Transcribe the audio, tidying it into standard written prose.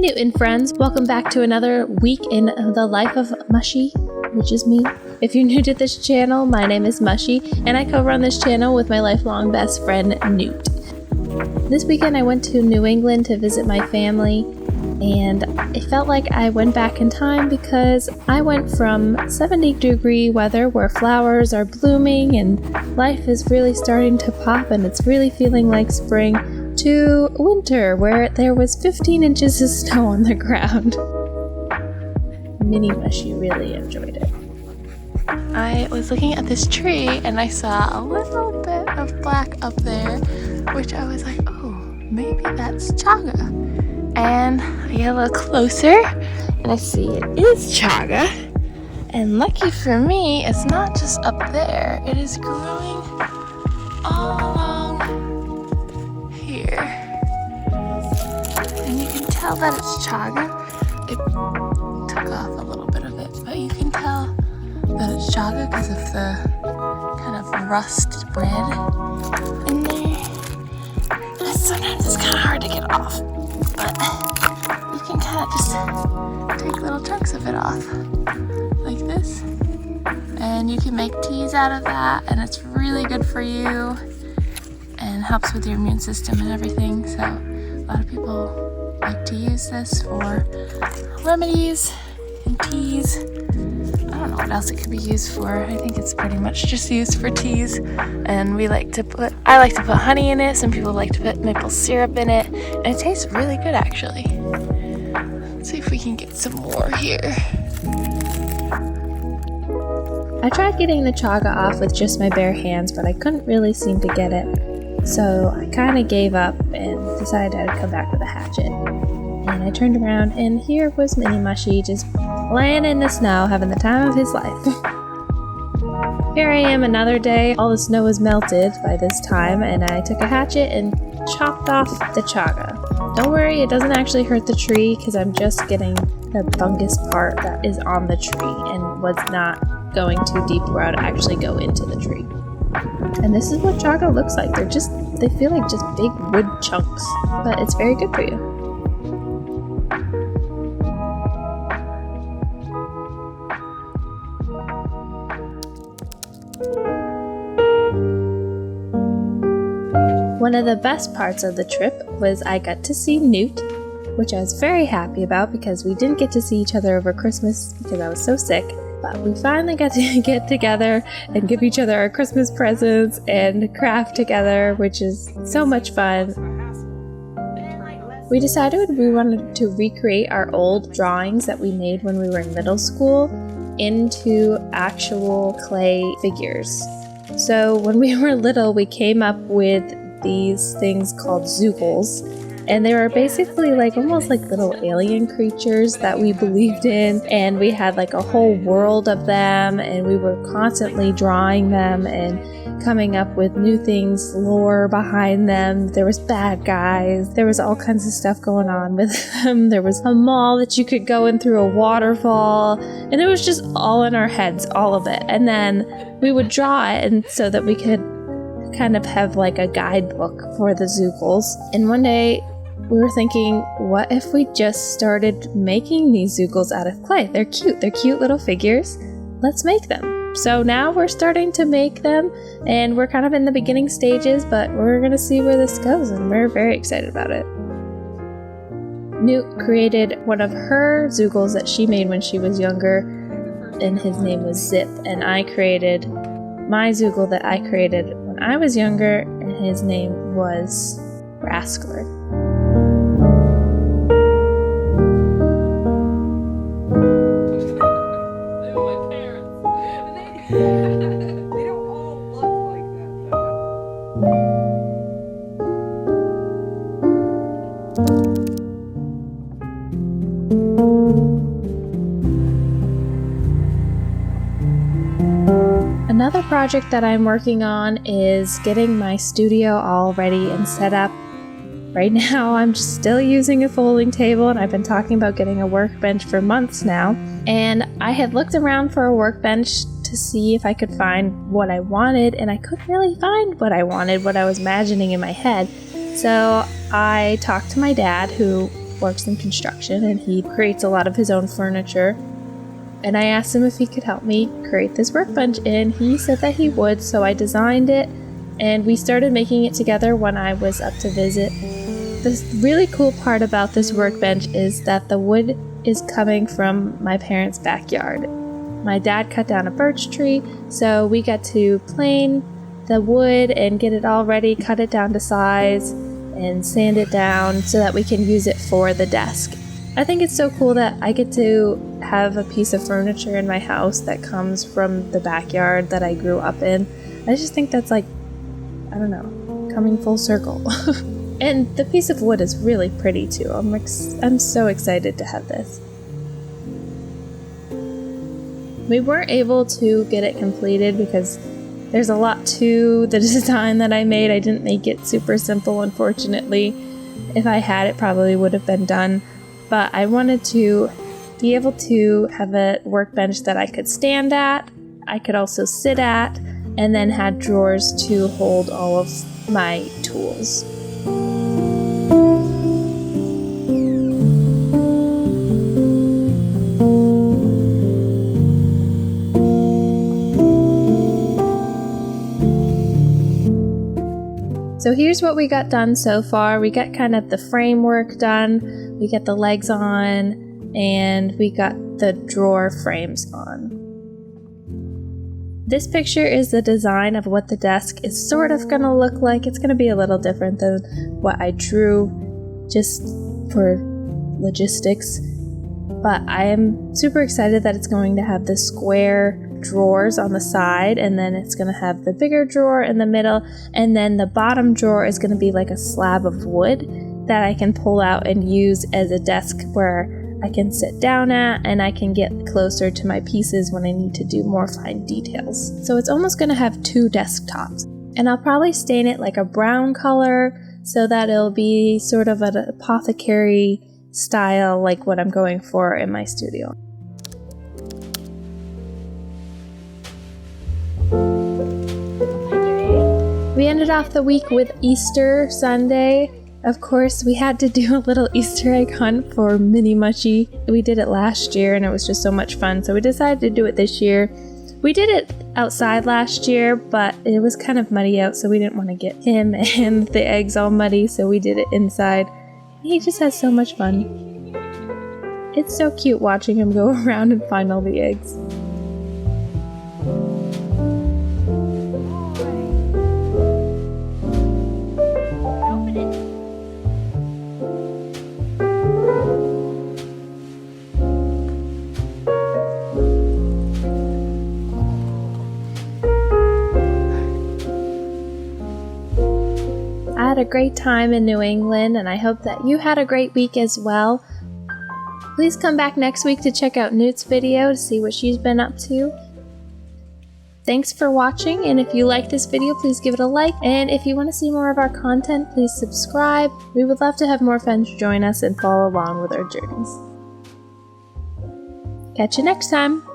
Newt and friends, welcome back to another week in the life of Mushy, which is me. If you're new to this channel, my name is Mushy, and I co-run this channel with my lifelong best friend, Newt. This weekend I went to New England to visit my family, and it felt like I went back in time because I went from 70-degree weather where flowers are blooming and life is really starting to pop and it's really feeling like spring, to winter where there was 15 inches of snow on the ground. Mini Mushy really enjoyed it. I was looking at this tree and I saw a little bit of black up there, which I was like, oh, maybe that's chaga. And I get a little closer and I see it is chaga. And lucky for me, it's not just up there, it is growing all along here. And you can tell that it's chaga. It took off a little bit of it, but you can tell that it's chaga because of the kind of rust bread in there. And sometimes it's kind of hard to get off, but you can kind of just take little chunks of it off, like this. And you can make teas out of that, and it's really good for you and helps with your immune system and everything. So a lot of people like to use this for remedies and teas. I don't know what else it could be used for. I think it's pretty much just used for teas. And I like to put honey in it. Some people like to put maple syrup in it. And it tastes really good, actually. Let's see if we can get some more here. I tried getting the chaga off with just my bare hands, but I couldn't really seem to get it. So I kind of gave up and decided I'd come back with a hatchet. And I turned around and here was Mini Mushy just laying in the snow, having the time of his life. Here I am another day. All the snow was melted by this time, and I took a hatchet and chopped off the chaga. Don't worry, it doesn't actually hurt the tree because I'm just getting the fungus part that is on the tree and was not going too deep where I'd actually go into the tree. And this is what chaga looks like. They feel like just big wood chunks, but it's very good for you. One of the best parts of the trip was I got to see Newt, which I was very happy about because we didn't get to see each other over Christmas because I was so sick. But we finally got to get together and give each other our Christmas presents and craft together, which is so much fun. We decided we wanted to recreate our old drawings that we made when we were in middle school into actual clay figures. So when we were little, we came up with these things called zoogles. And they were basically almost like little alien creatures that we believed in, and we had like a whole world of them, and we were constantly drawing them and coming up with new things, lore behind them. There was bad guys, there was all kinds of stuff going on with them. There was a mall that you could go in through a waterfall, and it was just all in our heads, all of it. And then we would draw it and so that we could kind of have like a guidebook for the zoogles. And one day we were thinking, what if we just started making these zoogles out of clay? They're cute little figures. Let's make them. So now we're starting to make them, and we're kind of in the beginning stages, but we're gonna see where this goes, and we're very excited about it. Newt created one of her zoogles that she made when she was younger, and his name was Zip, and I created my zoogle that I created when I was younger, and his name was Rascler. They don't all look like that, Another project that I'm working on is getting my studio all ready and set up. Right now, I'm just still using a folding table, and I've been talking about getting a workbench for months now. And I had looked around for a workbench to see if I could find what I wanted, and I couldn't really find what I wanted, what I was imagining in my head. So I talked to my dad, who works in construction and he creates a lot of his own furniture. And I asked him if he could help me create this workbench, and he said that he would, so I designed it and we started making it together when I was up to visit. The really cool part about this workbench is that the wood is coming from my parents' backyard. My dad cut down a birch tree, so we got to plane the wood and get it all ready, cut it down to size, and sand it down so that we can use it for the desk. I think it's so cool that I get to have a piece of furniture in my house that comes from the backyard that I grew up in. I just think that's like, I don't know, coming full circle. And the piece of wood is really pretty too. I'm so excited to have this. We weren't able to get it completed because there's a lot to the design that I made. I didn't make it super simple, unfortunately. If I had, it probably would have been done. But I wanted to be able to have a workbench that I could stand at, I could also sit at, and then had drawers to hold all of my tools. So here's what we got done so far. We got kind of the framework done, we got the legs on, and we got the drawer frames on. This picture is the design of what the desk is sort of going to look like. It's going to be a little different than what I drew just for logistics. But I am super excited that it's going to have the square drawers on the side, and then it's going to have the bigger drawer in the middle, and then the bottom drawer is going to be like a slab of wood that I can pull out and use as a desk where I can sit down at, and I can get closer to my pieces when I need to do more fine details. So it's almost going to have two desktops, and I'll probably stain it like a brown color so that it'll be sort of an apothecary style like what I'm going for in my studio. We ended off the week with Easter Sunday. Of course, we had to do a little Easter egg hunt for Mini Mushy. We did it last year and it was just so much fun, so we decided to do it this year. We did it outside last year, but it was kind of muddy out, so we didn't want to get him and the eggs all muddy, so we did it inside. He just has so much fun. It's so cute watching him go around and find all the eggs. I had a great time in New England, and I hope that you had a great week as well. Please come back next week to check out Newt's video to see what she's been up to. Thanks for watching, and if you like this video, please give it a like. And if you want to see more of our content, please subscribe. We would love to have more friends join us and follow along with our journeys. Catch you next time!